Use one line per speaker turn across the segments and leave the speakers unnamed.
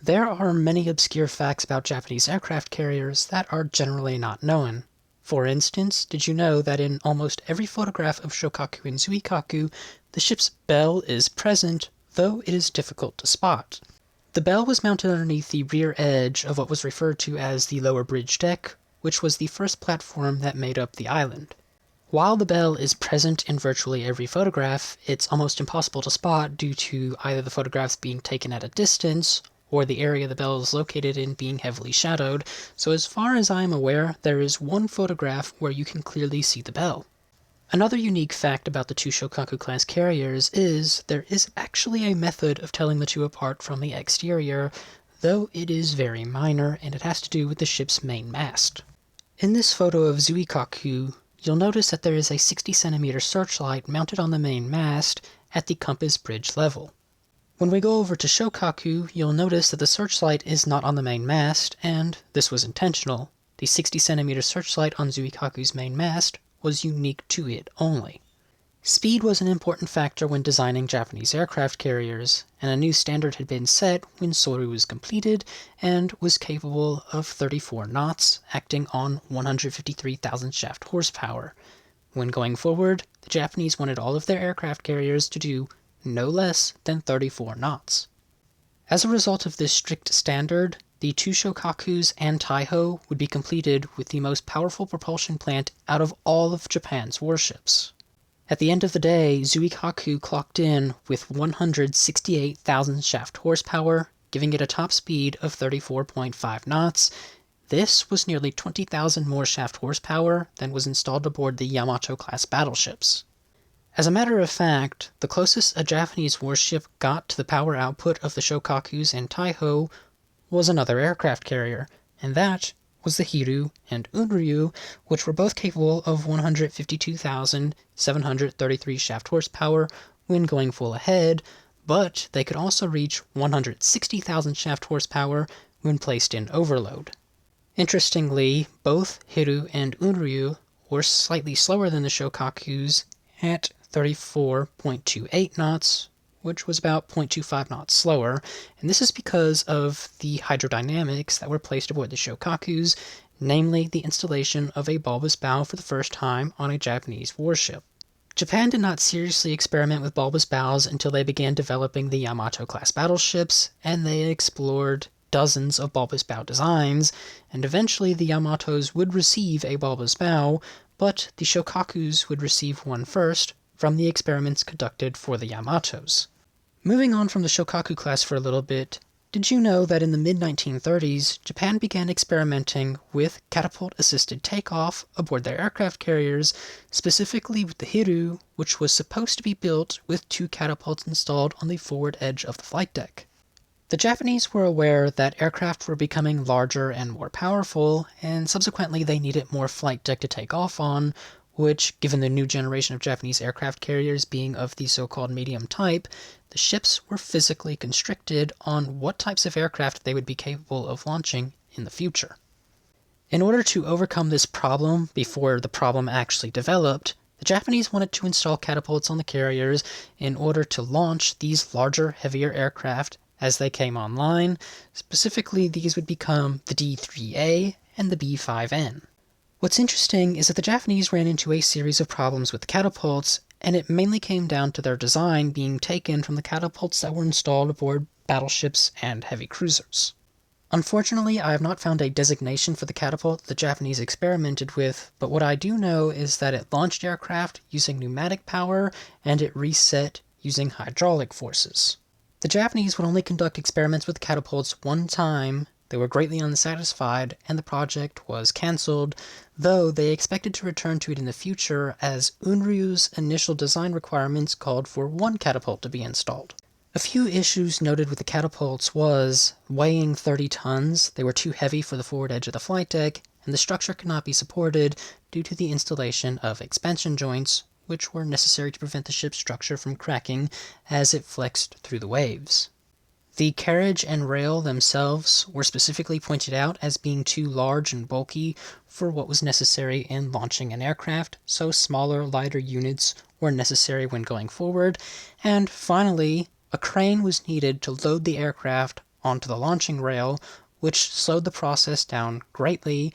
There are many obscure facts about Japanese aircraft carriers that are generally not known. For instance, did you know that in almost every photograph of Shokaku and Zuikaku, the ship's bell is present, though it is difficult to spot? The bell was mounted underneath the rear edge of what was referred to as the lower bridge deck, which was the first platform that made up the island. While the bell is present in virtually every photograph, it's almost impossible to spot due to either the photographs being taken at a distance or the area the bell is located in being heavily shadowed, so as far as I am aware, there is one photograph where you can clearly see the bell. Another unique fact about the two Shokaku-class carriers is there is actually a method of telling the two apart from the exterior, though it is very minor and it has to do with the ship's main mast. In this photo of Zuikaku, you'll notice that there is a 60cm searchlight mounted on the main mast at the compass bridge level. When we go over to Shokaku, you'll notice that the searchlight is not on the main mast, and this was intentional. The 60cm searchlight on Zuikaku's main mast was unique to it only. Speed was an important factor when designing Japanese aircraft carriers, and a new standard had been set when Soru was completed and was capable of 34 knots, acting on 153,000 shaft horsepower. When going forward, the Japanese wanted all of their aircraft carriers to do no less than 34 knots. As a result of this strict standard, the two Shokakus and Taiho would be completed with the most powerful propulsion plant out of all of Japan's warships. At the end of the day, Zuikaku clocked in with 168,000 shaft horsepower, giving it a top speed of 34.5 knots. This was nearly 20,000 more shaft horsepower than was installed aboard the Yamato-class battleships. As a matter of fact, the closest a Japanese warship got to the power output of the Shokakus and Taiho was another aircraft carrier, and that was the Hiryu and Unryu, which were both capable of 152,733 shaft horsepower when going full ahead, but they could also reach 160,000 shaft horsepower when placed in overload. Interestingly, both Hiryu and Unryu were slightly slower than the Shokakus at 34.28 knots, which was about 0.25 knots slower, and this is because of the hydrodynamics that were placed aboard the Shokakus, namely the installation of a bulbous bow for the first time on a Japanese warship. Japan did not seriously experiment with bulbous bows until they began developing the Yamato-class battleships, and they explored dozens of bulbous bow designs, and eventually the Yamatos would receive a bulbous bow, but the Shokakus would receive one first from the experiments conducted for the Yamatos. Moving on from the Shokaku class for a little bit, did you know that in the mid-1930s, Japan began experimenting with catapult-assisted takeoff aboard their aircraft carriers, specifically with the Hiryu, which was supposed to be built with two catapults installed on the forward edge of the flight deck. The Japanese were aware that aircraft were becoming larger and more powerful, and subsequently they needed more flight deck to take off on, which, given the new generation of Japanese aircraft carriers being of the so-called medium type, the ships were physically constricted on what types of aircraft they would be capable of launching in the future. In order to overcome this problem before the problem actually developed, the Japanese wanted to install catapults on the carriers in order to launch these larger, heavier aircraft as they came online. Specifically, these would become the D-3A and the B-5N. What's interesting is that the Japanese ran into a series of problems with the catapults, and it mainly came down to their design being taken from the catapults that were installed aboard battleships and heavy cruisers. Unfortunately, I have not found a designation for the catapult the Japanese experimented with, but what I do know is that it launched aircraft using pneumatic power, and it reset using hydraulic forces. The Japanese would only conduct experiments with catapults one time. They were greatly unsatisfied, and the project was cancelled, though they expected to return to it in the future as Unryu's initial design requirements called for one catapult to be installed. A few issues noted with the catapults was weighing 30 tons, they were too heavy for the forward edge of the flight deck, and the structure could not be supported due to the installation of expansion joints, which were necessary to prevent the ship's structure from cracking as it flexed through the waves. The carriage and rail themselves were specifically pointed out as being too large and bulky for what was necessary in launching an aircraft, so smaller, lighter units were necessary when going forward, and finally, a crane was needed to load the aircraft onto the launching rail, which slowed the process down greatly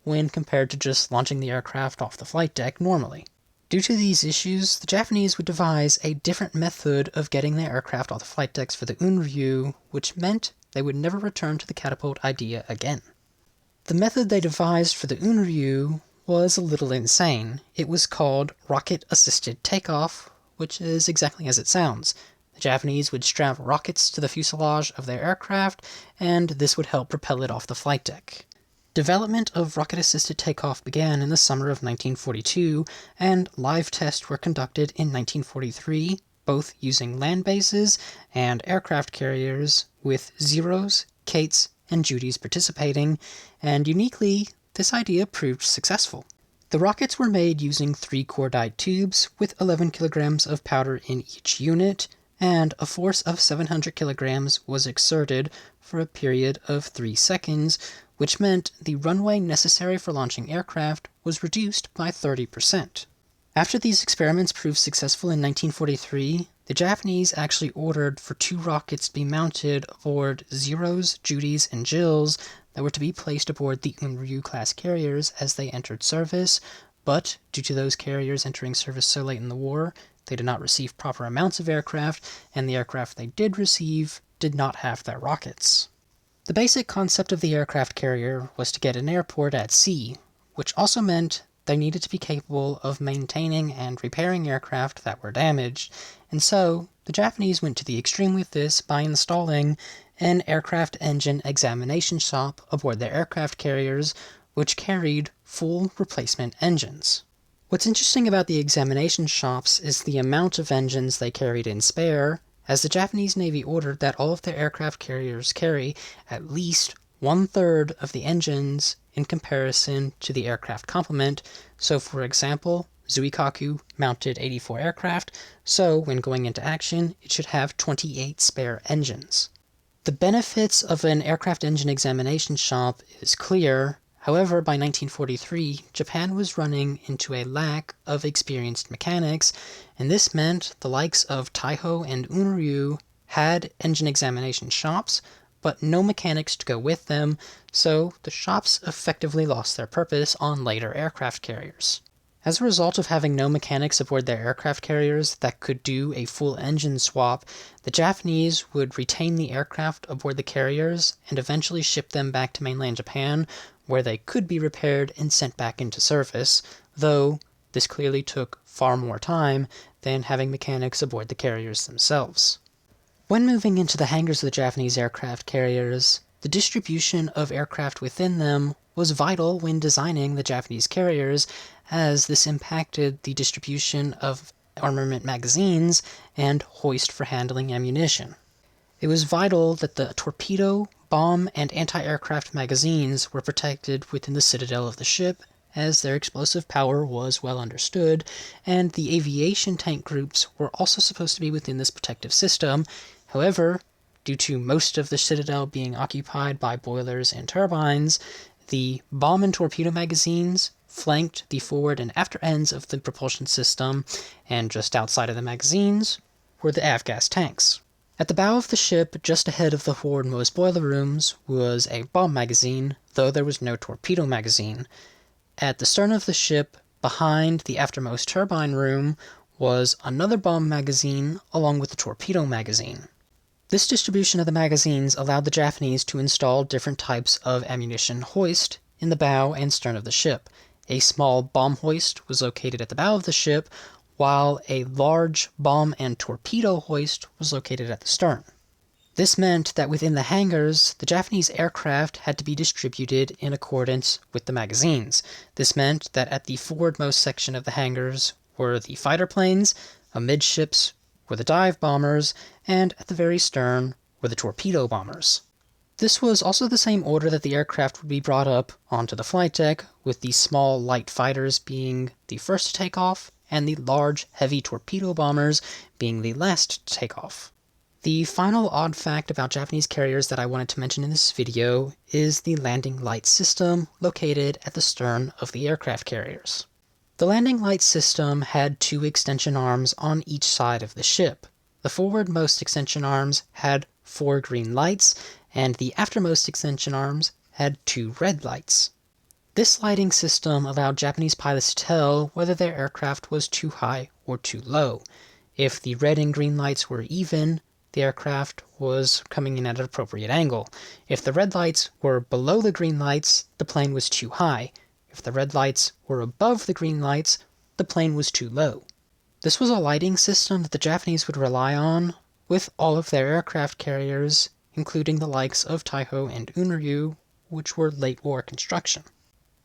when compared to just launching the aircraft off the flight deck normally. Due to these issues, the Japanese would devise a different method of getting their aircraft off the flight decks for the Unryu, which meant they would never return to the catapult idea again. The method they devised for the Unryu was a little insane. It was called rocket-assisted takeoff, which is exactly as it sounds. The Japanese would strap rockets to the fuselage of their aircraft, and this would help propel it off the flight deck. Development of rocket-assisted takeoff began in the summer of 1942, and live tests were conducted in 1943, both using land bases and aircraft carriers, with Zeros, Kates, and Judys participating, and uniquely, this idea proved successful. The rockets were made using 3 cordite tubes with 11 kilograms of powder in each unit, and a force of 700 kilograms was exerted for a period of 3 seconds, which meant the runway necessary for launching aircraft was reduced by 30%. After these experiments proved successful in 1943, the Japanese actually ordered for 2 rockets to be mounted aboard Zeros, Judys, and Jills that were to be placed aboard the Unryu class carriers as they entered service, but due to those carriers entering service so late in the war, they did not receive proper amounts of aircraft, and the aircraft they did receive did not have their rockets. The basic concept of the aircraft carrier was to get an airport at sea, which also meant they needed to be capable of maintaining and repairing aircraft that were damaged, and so the Japanese went to the extreme with this by installing an aircraft engine examination shop aboard their aircraft carriers, which carried full replacement engines. What's interesting about the examination shops is the amount of engines they carried in spare, as the Japanese Navy ordered that all of their aircraft carriers carry at least 1/3 of the engines in comparison to the aircraft complement. So for example, Zuikaku mounted 84 aircraft, so when going into action, it should have 28 spare engines. The benefits of an aircraft engine examination shop is clear. However, by 1943, Japan was running into a lack of experienced mechanics, and this meant the likes of Taiho and Unryu had engine examination shops, but no mechanics to go with them, so the shops effectively lost their purpose on later aircraft carriers. As a result of having no mechanics aboard their aircraft carriers that could do a full engine swap, the Japanese would retain the aircraft aboard the carriers and eventually ship them back to mainland Japan, where they could be repaired and sent back into service, though this clearly took far more time than having mechanics aboard the carriers themselves. When moving into the hangars of the Japanese aircraft carriers, the distribution of aircraft within them was vital when designing the Japanese carriers, as this impacted the distribution of armament magazines and hoist for handling ammunition. It was vital that the torpedo, bomb, and anti-aircraft magazines were protected within the citadel of the ship, as their explosive power was well understood, and the aviation tank groups were also supposed to be within this protective system. However, due to most of the citadel being occupied by boilers and turbines, the bomb and torpedo magazines flanked the forward and after ends of the propulsion system, and just outside of the magazines were the avgas tanks. At the bow of the ship, just ahead of the forwardmost boiler rooms, was a bomb magazine, though there was no torpedo magazine. At the stern of the ship, behind the aftermost turbine room, was another bomb magazine along with the torpedo magazine. This distribution of the magazines allowed the Japanese to install different types of ammunition hoist in the bow and stern of the ship. A small bomb hoist was located at the bow of the ship, while a large bomb and torpedo hoist was located at the stern. This meant that within the hangars, the Japanese aircraft had to be distributed in accordance with the magazines. This meant that at the forwardmost section of the hangars were the fighter planes, amidships were the dive bombers, and at the very stern were the torpedo bombers. This was also the same order that the aircraft would be brought up onto the flight deck, with the small light fighters being the first to take off, and the large heavy torpedo bombers being the last to take off. The final odd fact about Japanese carriers that I wanted to mention in this video is the landing light system located at the stern of the aircraft carriers. The landing light system had 2 extension arms on each side of the ship. The The forwardmost extension arms had 4 green lights, and the aftermost extension arms had 2 red lights. This lighting system allowed Japanese pilots to tell whether their aircraft was too high or too low. If the red and green lights were even, the aircraft was coming in at an appropriate angle. If the red lights were below the green lights, the plane was too high. If the red lights were above the green lights, the plane was too low. This was a lighting system that the Japanese would rely on with all of their aircraft carriers, including the likes of Taiho and Unryu, which were late war construction.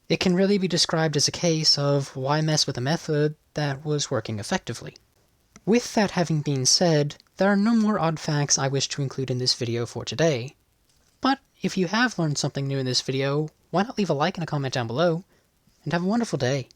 It can really be described as a case of why mess with a method that was working effectively. With that having been said, there are no more odd facts I wish to include in this video for today. But if you have learned something new in this video, why not leave a like and a comment down below, and have a wonderful day.